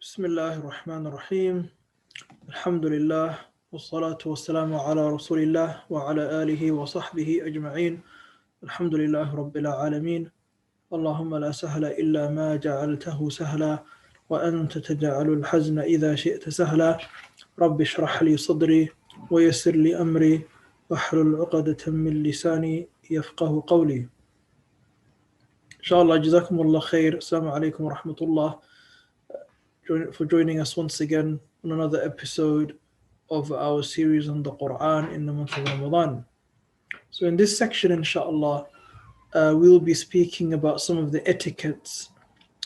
بسم الله الرحمن الرحيم الحمد لله والصلاة والسلام على رسول الله وعلى آله وصحبه أجمعين الحمد لله رب العالمين اللهم لا سهل إلا ما جعلته سهلا وأنت تجعل الحزن إذا شئت سهلا رب اشرح لي صدري ويسر لي أمري واحلل عقدة من لساني يفقه قولي إن شاء الله جزاكم الله خير السلام عليكم ورحمة الله for joining us once again on another episode of our series on the Quran in the month of Ramadan. So, in this section, inshallah, we'll be speaking about some of the etiquettes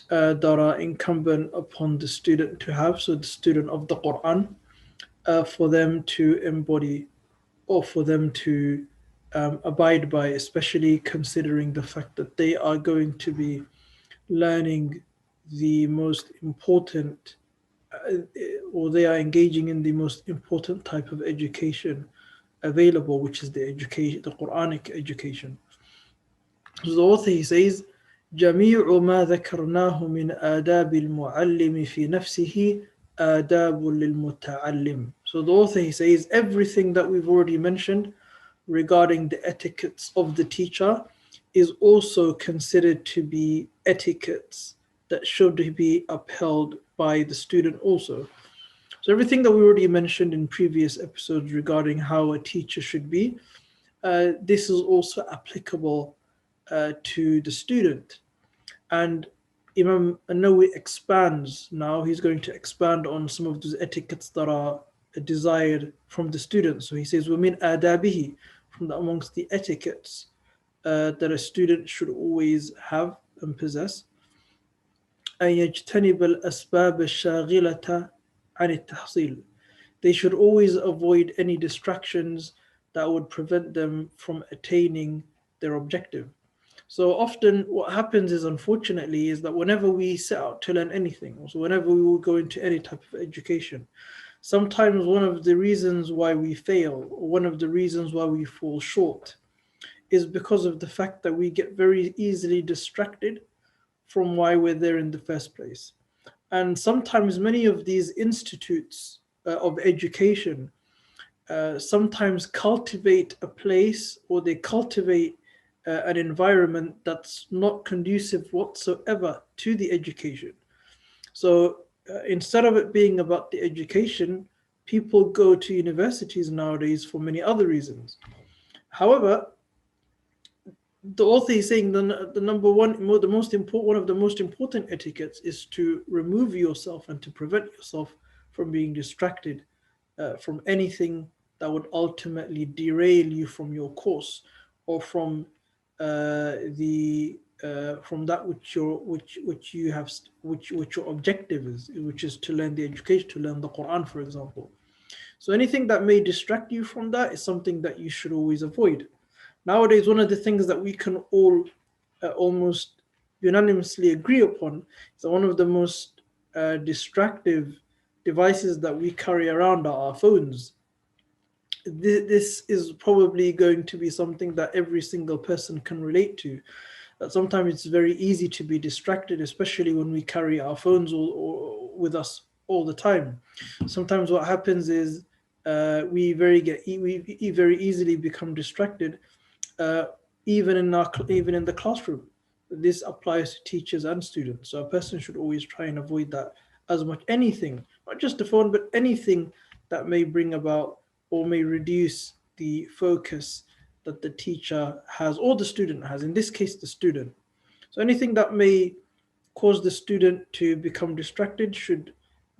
that are incumbent upon the student to have, so the student of the Quran, for them to embody or for them to abide by, especially considering the fact that they are going to be learning the most important or they are engaging in the most important type of education available, which is the Quranic education. So the author he says, جميع ما ذكرناه من آداب المعلم في نفسه آداب للمتعلم. So the author he says everything that we've already mentioned regarding the etiquettes of the teacher is also considered to be etiquettes that should be upheld by the student also. So everything that we already mentioned in previous episodes regarding how a teacher should be, this is also applicable to the student. And Imam An-Nawawi expands now, he's going to expand on some of those etiquettes that are desired from the student. So he says, وَمِنْ آدَابِهِ, from amongst the etiquettes that a student should always have and possess, أن يجتنب الأسباب الشاغلة عن التحصيل. They should always avoid any distractions that would prevent them from attaining their objective. So often what happens is, unfortunately, is that whenever we set out to learn anything, so whenever we will go into any type of education, sometimes one of the reasons why we fail, or one of the reasons why we fall short, is because of the fact that we get very easily distracted from why we're there in the first place. And sometimes many of these institutes of education sometimes cultivate a place, or they cultivate an environment that's not conducive whatsoever to the education. So instead of it being about the education, people go to universities nowadays for many other reasons. However, the author is saying the number one, the most important, one of the most important etiquettes is to remove yourself and to prevent yourself from being distracted from anything that would ultimately derail you from your course, or from from that which your objective is, which is to learn the education, to learn the Quran, for example. So anything that may distract you from that is something that you should always avoid. Nowadays, one of the things that we can all almost unanimously agree upon is that one of the most distractive devices that we carry around are our phones. This is probably going to be something that every single person can relate to. That sometimes it's very easy to be distracted, especially when we carry our phones or with us all the time. Sometimes what happens is we very easily become distracted, even in the classroom. This applies to teachers and students. So a person should always try and avoid that as much. Anything, not just the phone, but anything that may bring about or may reduce the focus that the teacher has or the student has, in this case the student. So anything that may cause the student to become distracted should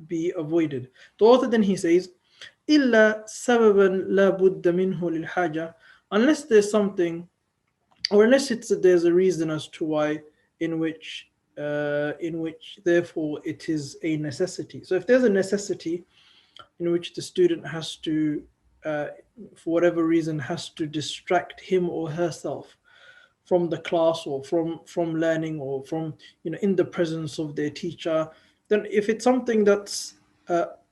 be avoided. The author then he says, إلا سببا لا بد منه للحاجة, unless there's something, or unless there's a reason as to why, in which therefore it is a necessity. So if there's a necessity in which the student has to, for whatever reason, has to distract him or herself from the class, or from learning, or from in the presence of their teacher, then if it's something that's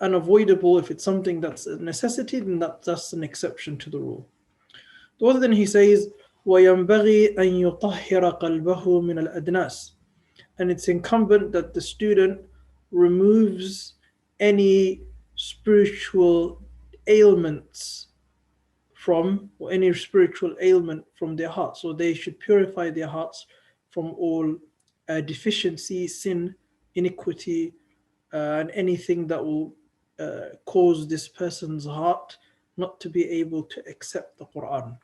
unavoidable, if it's something that's a necessity, then that's an exception to the rule. The other then he says, وَيَنْبَغِي أَنْ يُطَهِّرَ قَلْبَهُ مِنَ الْأَدْنَاسِ, and it's incumbent that the student removes any spiritual ailments from, or any spiritual ailment from their hearts. So they should purify their hearts from all deficiency, sin, iniquity, and anything that will cause this person's heart not to be able to accept the Quran,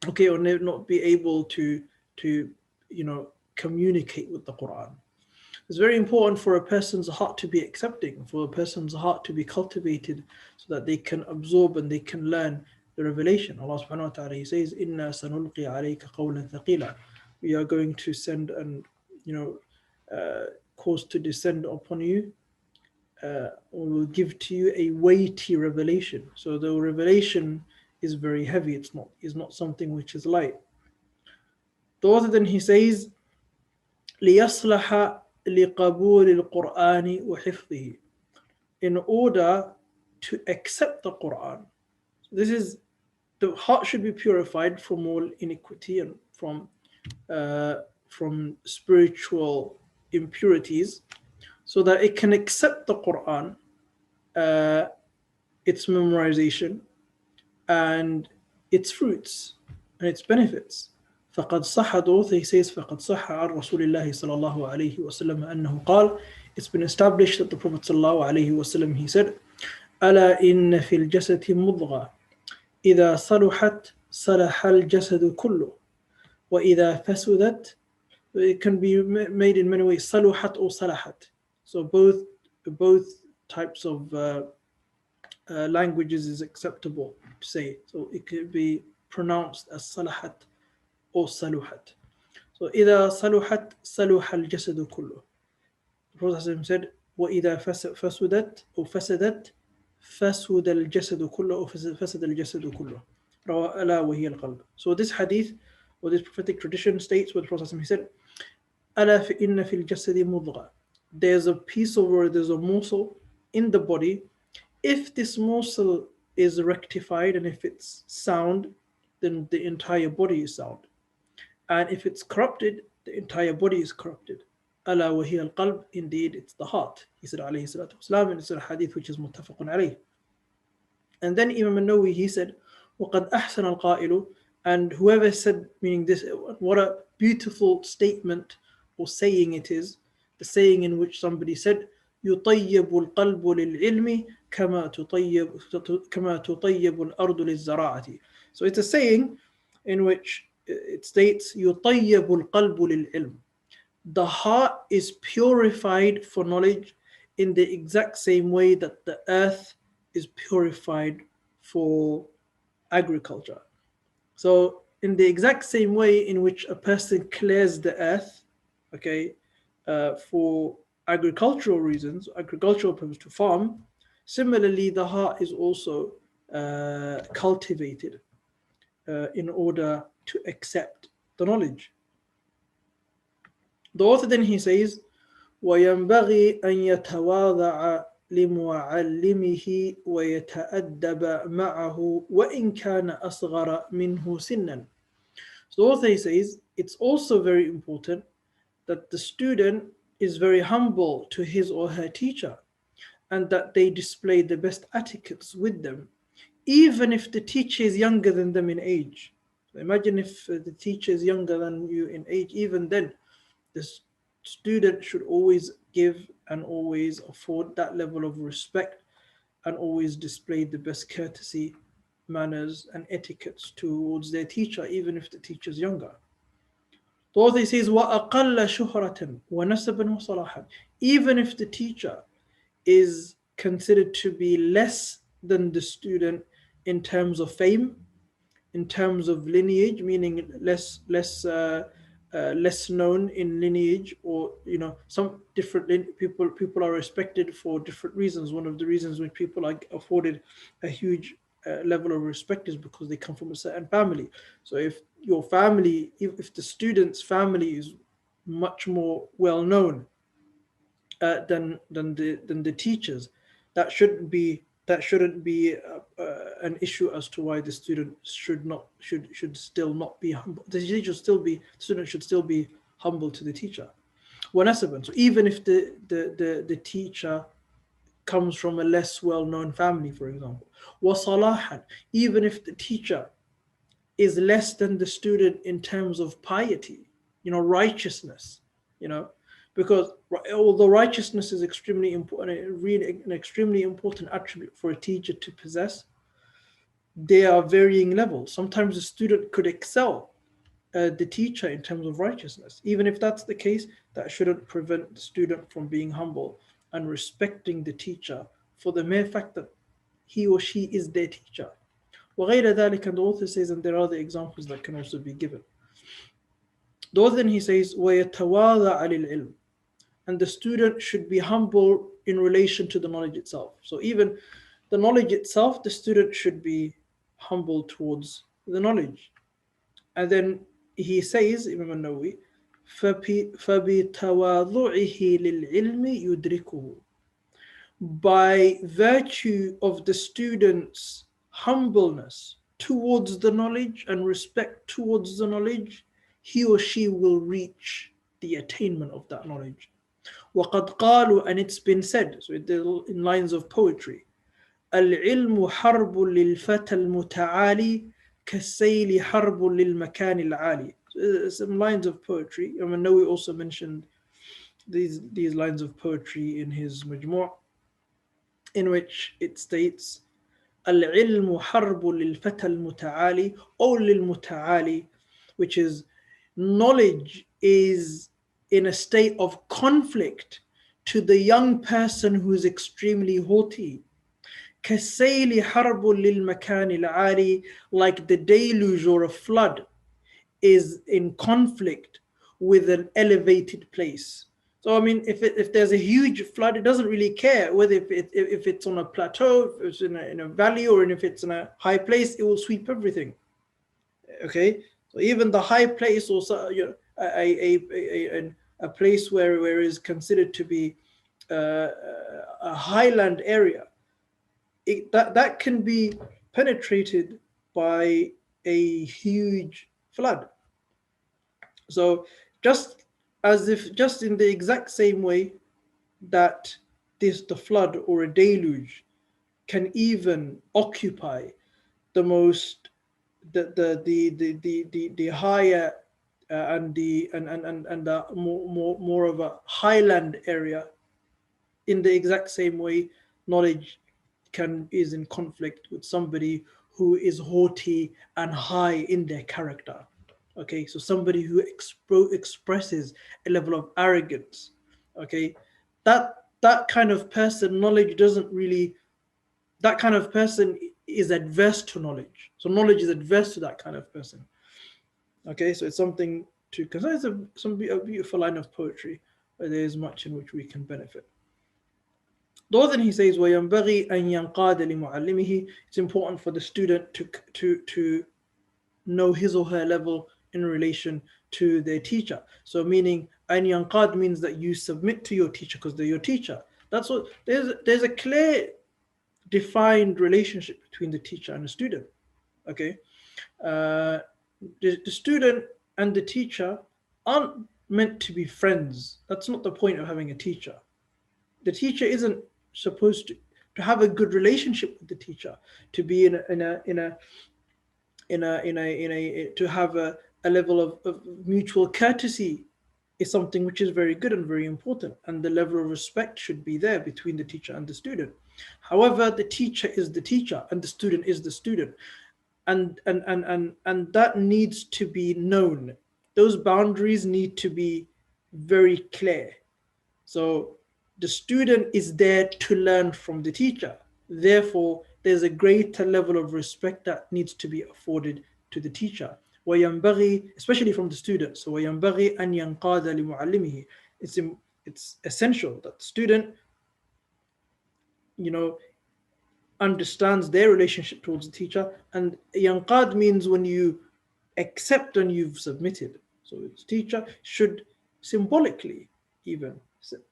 okay, or not be able to communicate with the Quran. It's very important for a person's heart to be accepting, for a person's heart to be cultivated, so that they can absorb and they can learn the revelation. Allah subhanahu wa ta'ala, He says, "Inna sanulqi alayka qawlan thaqila." We are going to send and cause to descend upon you. We will give to you a weighty revelation. So the revelation is very heavy. It's not something which is light. The author then he says, لِيَصْلَحَ لِقَبُولِ الْقُرْآنِ وَحِفْظِهِ, in order to accept the Quran. This is, the heart should be purified from all iniquity and from spiritual impurities, so that it can accept the Quran, its memorization, and its fruits and its benefits. فقد صح, the author says, فقد صح عن رسول الله صلى الله عليه وسلم أنه قال, it's been established that the Prophet صلى الله عليه وسلم, he said, ألا إن في الجسد مضغة إذا صلحت صلح الجسد كله وإذا فسدت. It can be made in many ways, صلحت or صلحت. So both types of languages is acceptable to say. So it could be pronounced as صلحت or صلحت. So إذا صلحت صلح الجسد كله. The Prophet said, وإذا فسدت أو فسدت فسد الجسد كله أو فسد الجسد كله. ألا وهي القلب. So this hadith or this prophetic tradition states what the Prophet he said, ألا فإن في الجسد مضغة. There's a piece of, or there's a morsel in the body. If this morsel is rectified and if it's sound, then the entire body is sound. And if it's corrupted, the entire body is corrupted. ألا وهي القلب, indeed it's the heart. He said عليه الصلاة والسلام, and it's a hadith which is متفق عليه. And then Imam al-Nawawi, he said, وَقَدْ أَحْسَنَ الْقَائِلُ, and whoever said, meaning this, what a beautiful statement or saying it is, the saying in which somebody said, يُطَيِّبُ الْقَلْبُ لِلْعِلْمِ كَمَا تُطَيِّبُ الْأَرْضُ لِلزَّرَاعَةِ. So it's a saying in which it states, يُطَيِّبُ الْقَلْبُ لِلْعِلْمِ. The heart is purified for knowledge in the exact same way that the earth is purified for agriculture. So in the exact same way in which a person clears the earth, okay, for agricultural reasons, agricultural purpose to farm, similarly the heart is also cultivated in order to accept the knowledge. The author then he says, وَيَنْبَغِي أَنْ يَتَوَاضَعَ لِمُعَلِّمِهِ وَيَتَأَدَّبَ مَعَهُ وَإِنْ كَانَ أَصْغَرَ مِنْهُ سِنًّا. So the author says, it's also very important that the student is very humble to his or her teacher, and that they display the best etiquettes with them, even if the teacher is younger than them in age. So imagine if the teacher is younger than you in age, even then the student should always give and always afford that level of respect and always display the best courtesy, manners and etiquettes towards their teacher, even if the teacher is younger. The author says, وَأَقَلَّ شُهْرَةً وَنَسَبًا وَصَلَاحًا. Even if the teacher is considered to be less than the student in terms of fame, in terms of lineage, meaning less known in lineage, or some different people are respected for different reasons. One of the reasons when people are afforded a huge level of respect is because they come from a certain family. So if your family, if the student's family is much more well known than the teachers, that shouldn't be an issue as to why the student should still not be humble. The student should still be humble to the teacher. وَنَسَبًا. So even if the teacher comes from a less well-known family, for example. وَصَلَاحًا. Even if the teacher is less than the student in terms of piety, righteousness, because although righteousness is extremely important, really an extremely important attribute for a teacher to possess, there are varying levels. Sometimes the student could excel the teacher in terms of righteousness. Even if that's the case, that shouldn't prevent the student from being humble and respecting the teacher for the mere fact that he or she is their teacher. وغير ذلك, and the author says, and there are other examples that can also be given. The author then he says, وَيَتَوَاضَعَ لِلْعِلْمِ, and the student should be humble in relation to the knowledge itself. So even the knowledge itself, the student should be humble towards the knowledge. And then he says, Imam al-Nawawi, فَبِتَوَاضُعِهِ لِلْعِلْمِ يُدْرِكُهُ, by virtue of the student's humbleness towards the knowledge and respect towards the knowledge, he or she will reach the attainment of that knowledge. وَقَدْ قَالُوا, and it's been said, so in lines of poetry, الْعِلْمُ حَرْبٌ لِلْفَتَى الْمُتَعَالِي كَالسَّيْلِ حَرْبٌ لِلْمَكَانِ الْعَالِي. So some lines of poetry. I know we also mentioned these lines of poetry in his Majmu', in which it states, العلم حرب للفتى المتعالي, or للمتعالي, which is knowledge is in a state of conflict to the young person who is extremely haughty. كالسيل حرب للمكان العالي, like the deluge or a flood is in conflict with an elevated place. So I mean, if there's a huge flood, it doesn't really care whether if it's on a plateau, if it's in a valley, or if it's in a high place, it will sweep everything. Okay, so even the high place, or a place where is considered to be a highland area, that can be penetrated by a huge flood. So just in the exact same way that the flood or a deluge can even occupy the higher and the more of a highland area, in the exact same way knowledge is in conflict with somebody who is haughty and high in their character. Okay, so somebody who expresses a level of arrogance. Okay, that kind of person, knowledge doesn't really. That kind of person is adverse to knowledge. So knowledge is adverse to that kind of person. Okay, so it's something to consider. It's a beautiful line of poetry, where there is much in which we can benefit. Though then he says, وَيَنْبَغِي أَنْ يَنْقَادَ لِمُعَلِّمِهِ, it's important for the student to know his or her level in relation to their teacher. So meaning, أَنْ يَنْقَاد means that you submit to your teacher because they're your teacher. That's what there's a clear, defined relationship between the teacher and the student. Okay, the student and the teacher aren't meant to be friends. That's not the point of having a teacher. The teacher isn't supposed to have a good relationship with the teacher, to be to have a level of mutual courtesy is something which is very good and very important, and the level of respect should be there between the teacher and the student. However, the teacher is the teacher and the student is the student, and that needs to be known. Those boundaries need to be very clear. So the student is there to learn from the teacher. Therefore, there's a greater level of respect that needs to be afforded to the teacher. وَيَنْبَغِي, especially from the student. So وَيَنْبَغِي أَنْ يَنْقَادَ لِمُعَلِّمِهِ. It's essential that the student, understands their relationship towards the teacher. And yanqad means when you accept and you've submitted. So the teacher should symbolically even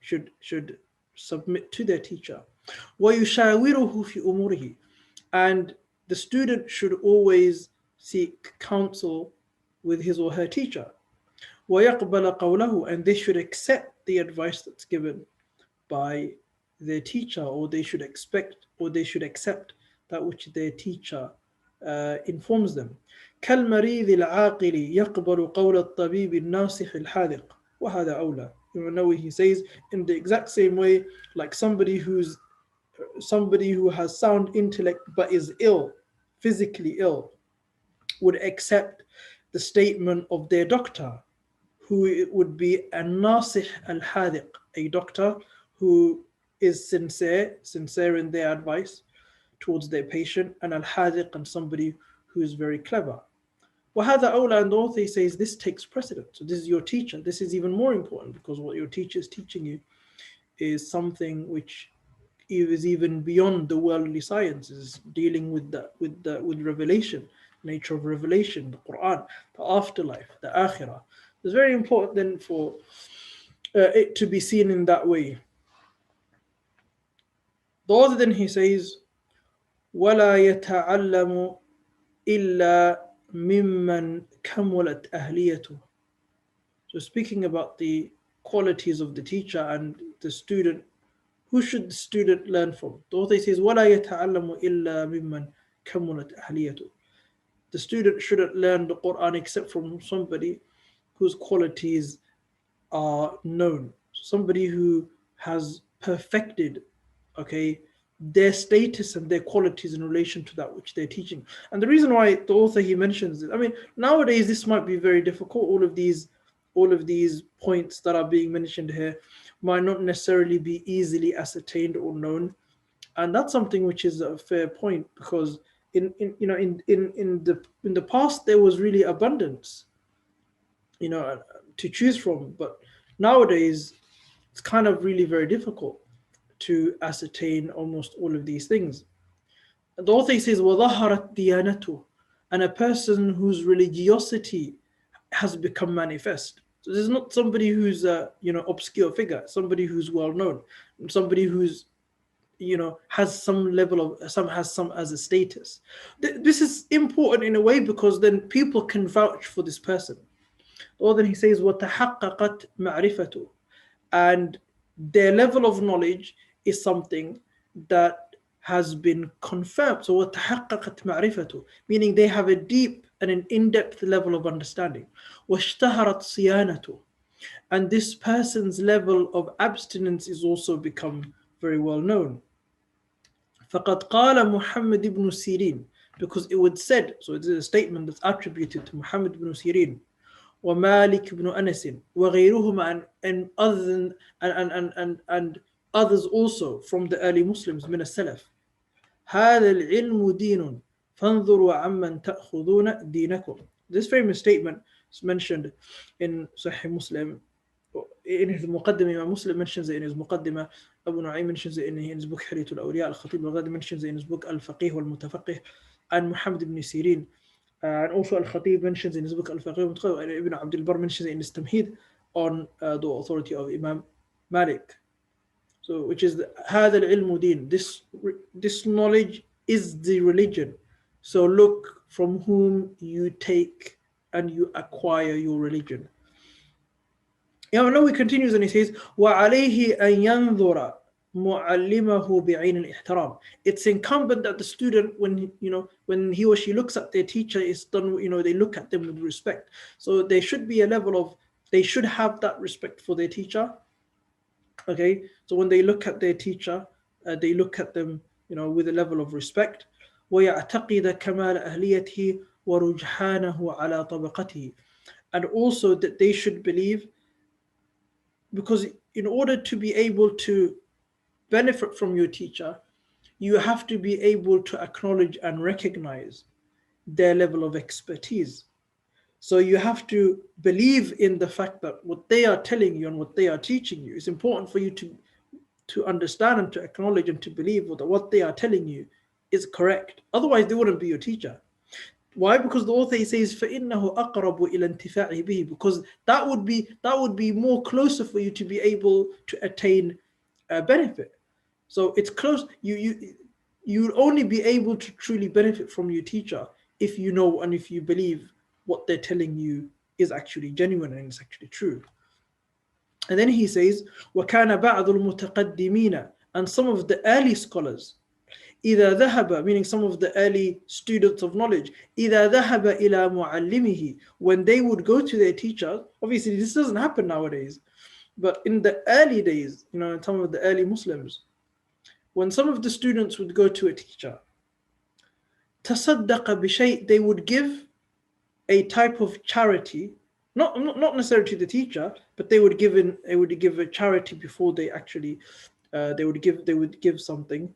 should submit to their teacher. وَيُشَاوِرُهُ فِي أُمُورِهِ, and the student should always seek counsel with his or her teacher. وَيَقْبَلَ قَوْلَهُ, and they should accept the advice that's given by their teacher, or they should expect, or they should accept that which their teacher informs them. كالمريض العاقل يقبل قول الطبيب الناصح الحاذق وهذا أولى. Imam Nawawi, he says, in the exact same way, like somebody who has sound intellect but is ill, physically ill, would accept the statement of their doctor, who it would be a nasih al-hadiq, a doctor who is sincere in their advice towards their patient, and al-hadiq, and somebody who is very clever. وهذا أولى, and the author says this takes precedence. So this is your teacher. This is even more important, because what your teacher is teaching you is something which is even beyond the worldly sciences, dealing with revelation, nature of revelation, the Quran, the afterlife, the akhirah. It's very important then for it to be seen in that way. The author then, he says, وَلَا يَتَعَلَّمُ إِلَّا مِمَّنْ كَمُلَتْ أَهْلِيَتُهُ. So speaking about the qualities of the teacher and the student, who should the student learn from? The author says, وَلَا يَتَعَلَّمُ إِلَّا مِمَّنْ كَمُلَتْ أَهْلِيَتُهُ. The student shouldn't learn the Quran except from somebody whose qualities are known, somebody who has perfected, their status and their qualities in relation to that which they're teaching. And the reason why the author, he mentions it, nowadays this might be very difficult. All of these points that are being mentioned here might not necessarily be easily ascertained or known, and that's something which is a fair point, because in the past there was really abundance, to choose from, but nowadays it's kind of really very difficult to ascertain almost all of these things. The author says, وَظَهَرَتْ دِيَانَتُهُ, and a person whose religiosity has become manifest. So this is not somebody who's a obscure figure, somebody who's well known, somebody who's has some level of some as a status. This is important in a way, because then people can vouch for this person. Or then he says, وَتَحَقَّقَتْ مَعْرِفَتُهُ, and their level of knowledge is something that has been confirmed. So وَتَحَقَّقَتْ مَعْرِفَتُهُ, meaning they have a deep and an in-depth level of understanding. وَاشْتَهَرَتْ صِيَانَتُهُ, and this person's level of abstinence is also become very well known. فَقَدْ قَالَ مُحَمَّدْ ibn Sirin, because it was said, so it is a statement that's attributed to Muhammad ibn Sirin, وَمَالِكْ ibn Anas, وَغَيْرُهُمَا, and other and others also from the early Muslims, من السلف. هذا العلم دين فانظروا عمن تأخذون دينكم. This famous statement is mentioned in Sahih Muslim. In his Muqaddimah, Imam Muslim mentions it in his Muqaddimah. Abu Nu'aym mentions it in his book Hilyatul Awliya. Al-Khatib al-Ghazali mentions it in his book Al-Faqih wal-Mutafaqih. And Muhammad ibn Sirin, and also Al-Khatib mentions in his book Al-Faqih wal-Mutafaqih. And Ibn Abdul Barr mentions it in his Tamheed on the authority of Imam Malik. So, which is هذا العلم دين. This knowledge is the religion. So look from whom you take and you acquire your religion. Now he continues and he says, وَعَلَيْهِ أَن يَنْظُرَ مُعَلِّمَهُ بِعَيْنِ الْإِحْتِرَامِ. It's incumbent that the student, when he or she looks at their teacher, is done, they look at them with respect. So there should be a level of, they should have that respect for their teacher. Okay, so when they look at their teacher, they look at them, with a level of respect. وَيَعْتَقِدَ كَمَالَ أَهْلِيَتِهِ وَرُجْحَانَهُ عَلَى طَبَقَتِهِ. And also that they should believe, because in order to be able to benefit from your teacher, you have to be able to acknowledge and recognize their level of expertise. So you have to believe in the fact that what they are telling you and what they are teaching you is important for you to understand and to acknowledge and to believe that what they are telling you is correct. Otherwise, they wouldn't be your teacher. Why? Because the author says, فَإِنَّهُ أَقْرَبُ إِلَى انْتِفَاعِهِ بِهِ, because that would be more closer for you to be able to attain a benefit. So it's close. You would only be able to truly benefit from your teacher if you know and if you believe what they're telling you is actually genuine and it's actually true. And then he says, وَكَانَ بَعْضُ الْمُتَقَدِّمِينَ, and some of the early scholars, إِذَا ذَهَبَ, meaning some of the early students of knowledge, إِذَا ذَهَبَ إِلَى مُعَلِّمِهِ, when they would go to their teacher. Obviously this doesn't happen nowadays, but in the early days, in some of the early Muslims, when some of the students would go to a teacher, تصدق بشيء, they would give a type of charity, not necessarily to the teacher, but they would give a charity before they actually they would give something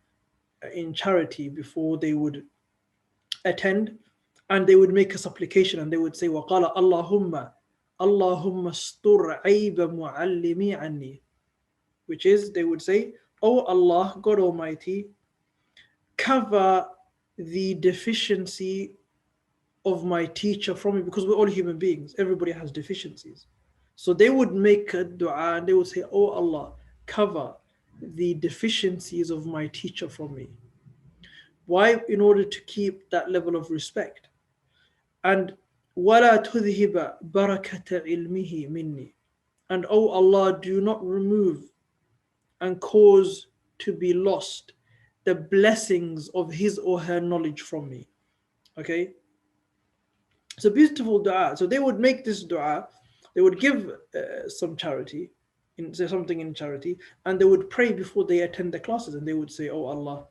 in charity before they would attend, and they would make a supplication, and they would say, وَقَالَ اللَّهُمَّ اسْتُرْ عَيْبَ مُعَلِّمِي عَنِّي, which is, they would say, "Oh Allah, God Almighty, cover the deficiency of my teacher from me," because we're all human beings, everybody has deficiencies. So they would make a dua and they would say, "Oh Allah, cover the deficiencies of my teacher from me." Why? In order to keep that level of respect. And وَلَا تُذْهِبَ بَرَكَةَ عِلْمِهِ مِنِّي, and oh Allah, do not remove and cause to be lost the blessings of his or her knowledge from me. Okay, it's a beautiful dua. So they would make this dua, they would give some charity, something in charity, and they would pray before they attend the classes, and they would say, "Oh Allah,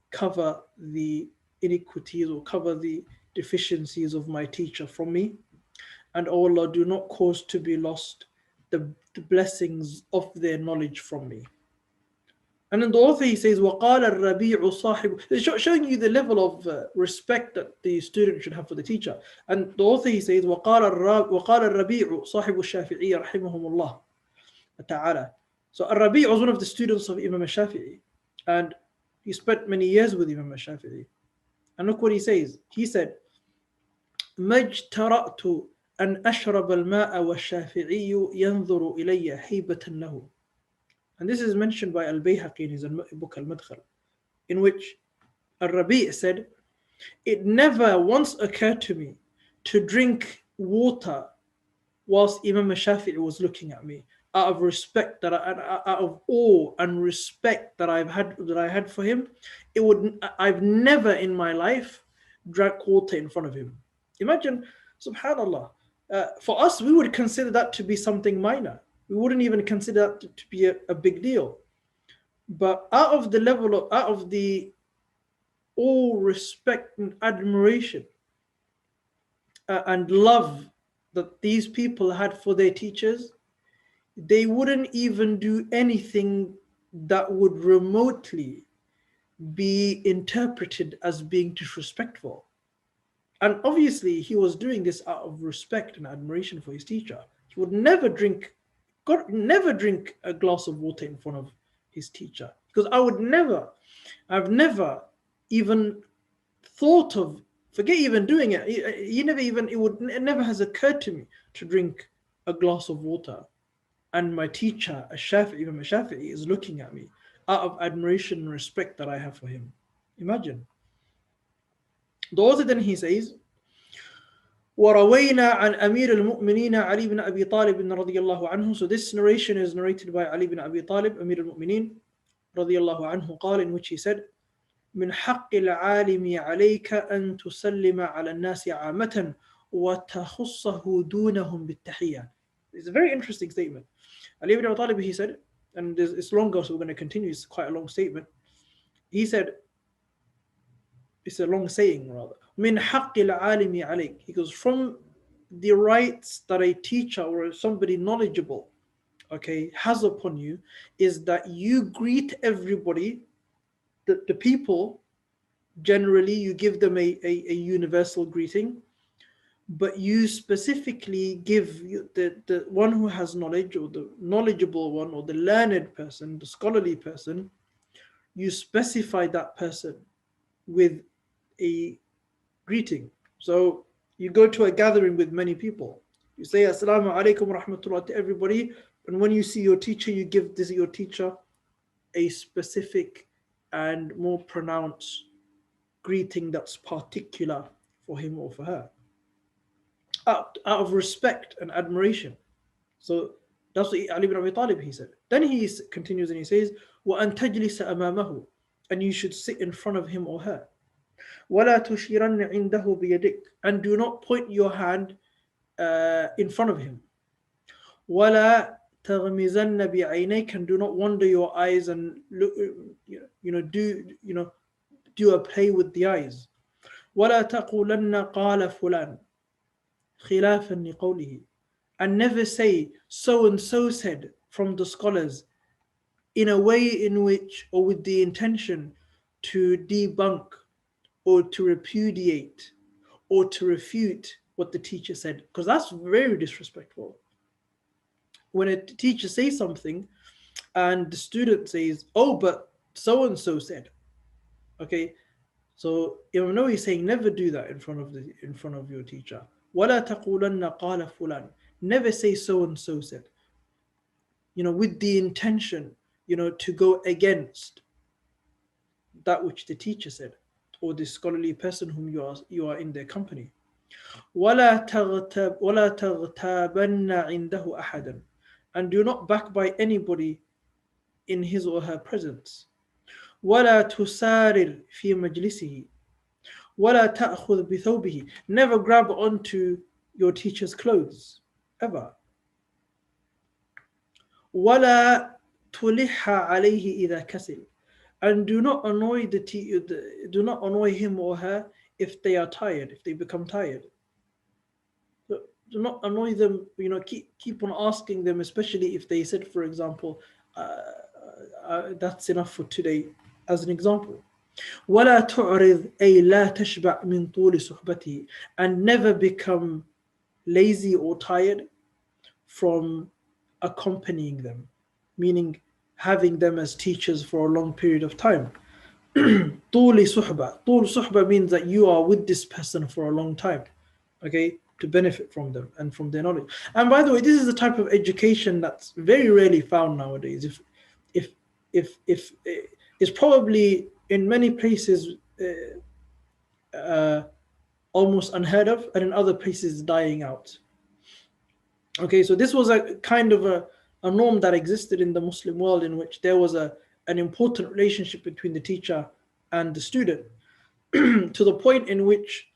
cover the iniquities or cover the deficiencies of my teacher from me, and oh Allah, do not cause to be lost the blessings of their knowledge from me." And then the author, he says, وَقَالَ الرَّبِيعُ صَاحِبُ, showing you the level of respect that the student should have for the teacher. And the author, he says, وَقَالَ الرَّبِيعُ صَاحِبُ الشَّافِعِيَّ رَحِمَهُمُ اللَّهُ ta'ala. So Ar-Rabi' was one of the students of Imam al-Shafi'i, and he spent many years with Imam al-Shafi'i. And look what he says. He said, مَجْتَرَأْتُ أَنْ أَشْرَبَ الْمَاءَ وَالشَّافِعِيُّ يَنْظُرُ إِلَيَّ هَيْبَةً لَهُ. And this is mentioned by Al-Bayhaqi in his book Al-Madkhal, in which Ar-Rabi' said, "It never once occurred to me to drink water whilst Imam Shafi'i was looking at me, out of respect out of awe and respect that I had for him. I've never in my life drank water in front of him." Imagine, subhanallah. For us, we would consider that to be something minor. We wouldn't even consider that to be a big deal. But out of the all respect and admiration and love that these people had for their teachers, they wouldn't even do anything that would remotely be interpreted as being disrespectful. And obviously, he was doing this out of respect and admiration for his teacher. He would never drink a glass of water in front of his teacher, because I've never even thought of, forget even doing it. It never has occurred to me to drink a glass of water, and my teacher, Imam Shafi'i, is looking at me out of admiration and respect that I have for him. Imagine. The author then he says, وروينا عن أمير المؤمنين علي بن أبي طالب رضي الله عنه. So this narration is narrated by Ali bin Abi Talib, Amir al-Mu'mineen رضي الله عنه, قال, in which he said, من حق العالم عليك أن تسلم على الناس عامة وتخصه دونهم بالتحية. It's a very interesting statement. Ali ibn Abi Talib, he said, and it's longer, so we're going to continue, it's quite a long statement. He said, it's a long saying rather, من حق العالم عليك. He goes, from the rights that a teacher or somebody knowledgeable, okay, has upon you, is that you greet everybody, the people, generally you give them a universal greeting, but you specifically give the one who has knowledge, or the knowledgeable one, or the learned person, the scholarly person, you specify that person with a greeting. So you go to a gathering with many people, you say Assalamu alaikum wa rahmatullah to everybody, and when you see your teacher, you give your teacher a specific and more pronounced greeting that's particular for him or for her, out of respect and admiration. So That's what Ali ibn Abi Talib he said. Then he continues and he says, وَأَن تَجْلِسَ أَمَامَهُ, and you should sit in front of him or her. وَلَا تُشِيرَنَّ عِنْدَهُ بِيَدِكَ, and do not point your hand in front of him. وَلَا تَغْمِزَنَّ بِعَيْنَيْكَ, and do not wander your eyes and look, do a play with the eyes. وَلَا تَقُولَنَّ قَالَ فُلَانٌ خِلَافًا لِقَوْلِهِ, and never say so and so said from the scholars in a way in which, or with the intention to debunk or to repudiate or to refute what the teacher said, because that's very disrespectful. When a teacher says something and the student says, oh, but so and so said, okay, so Imam Nawawi is saying never do that in front of your teacher. وَلَا تَقُولَنَّ قَالَ فُلَانٌ, never say so and so said, with the intention, to go against that which the teacher said or the scholarly person whom you are in their company. وَلَا تَغْتَابَنَّ عِنْدَهُ أَحَدًا, and do not backbite anybody in his or her presence. وَلَا تُسَارِرْ فِي مَجْلِسِهِ وَلَا تَأْخُذْ بِثَوْبِهِ, never grab onto your teacher's clothes, ever. وَلَا تُلِحَّ عَلَيْهِ إِذَا كَسِلْ, and do not annoy do not annoy him or her if they are tired, if they become tired. Do not annoy them, keep on asking them, especially if they said, for example, that's enough for today, as an example. وَلَا تُعْرِضْ أي لا تشبع من طول صحبته, and never become lazy or tired from accompanying them, meaning having them as teachers for a long period of time. طول صحبة. طول صحبة means that you are with this person for a long time, okay, to benefit from them and from their knowledge. And by the way, this is the type of education that's very rarely found nowadays. If it's probably in many places almost unheard of, and in other places dying out. Okay, so this was a kind of a norm that existed in the Muslim world, in which there was an important relationship between the teacher and the student, to the point in which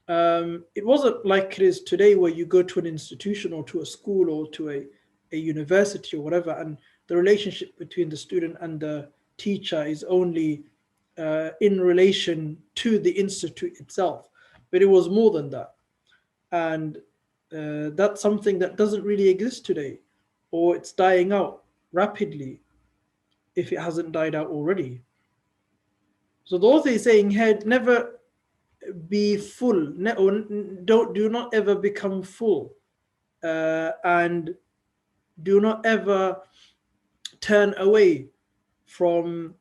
it wasn't like it is today, where you go to an institution or to a school or to a university or whatever, and the relationship between the student and the teacher is only in relation to the institute itself. But it was more than that. And that's something that doesn't really exist today, or it's dying out rapidly if it hasn't died out already. So the author is saying here, never be full, do not ever become full, and do not ever turn away from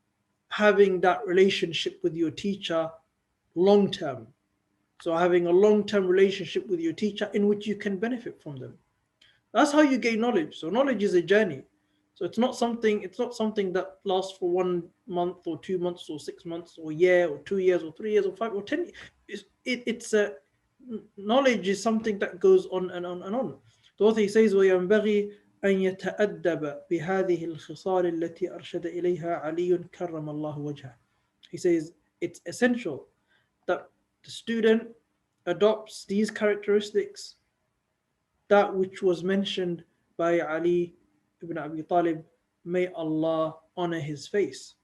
having that relationship with your teacher long term. So having a long-term relationship with your teacher in which you can benefit from them. That's how you gain knowledge. So knowledge is a journey. So it's not something that lasts for 1 month or 2 months or 6 months or a year or 2 years or 3 years or 5 or 10. Knowledge is something that goes on and on and on. The author says, وَيَنْبَغِي أَنْ يَتَأَدَّبَ بِهَذِهِ الْخِصَالِ الَّتِي أَرْشَدَ إِلَيْهَا عَلِيٌّ كَرَّمَ اللَّهُ وَجْهَهُ. He says it's essential that the student adopts these characteristics, that which was mentioned by Ali ibn Abi Talib, may Allah honor his face.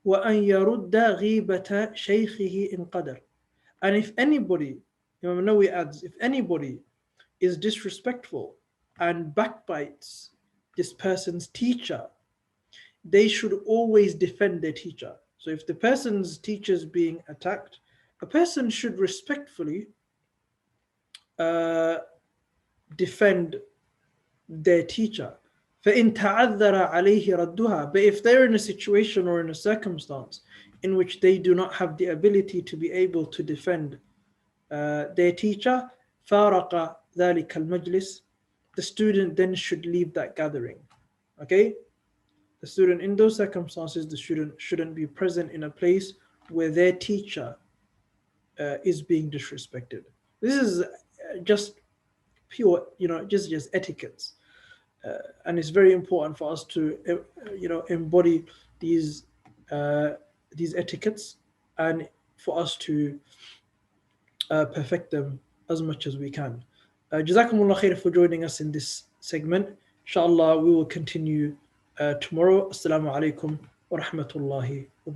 وَأَنْ يَرُدَّ غِيبَةَ شَيْخِهِ إِنْ قَدَرَ. And if anybody, Imam Nawawi adds, if anybody is disrespectful and backbites this person's teacher, they should always defend their teacher. So if the person's teacher is being attacked, a person should respectfully defend their teacher. فَإِن تَعَذَّرَ عَلَيْهِ رَدُّهَا. But if they're in a situation or in a circumstance in which they do not have the ability to be able to defend their teacher, فَارَقَ ذَلِكَ الْمَجْلِسِ. The student then should leave that gathering. Okay? The student, in those circumstances, the student shouldn't be present in a place where their teacher is being disrespected. This is just pure, just etiquettes. and it's very important for us to embody these etiquettes, and for us to perfect them as much as we can. Jazakumullah khair for joining us in this segment. Inshallah, we will continue tomorrow. Assalamu alaikum wa rahmatullahi wa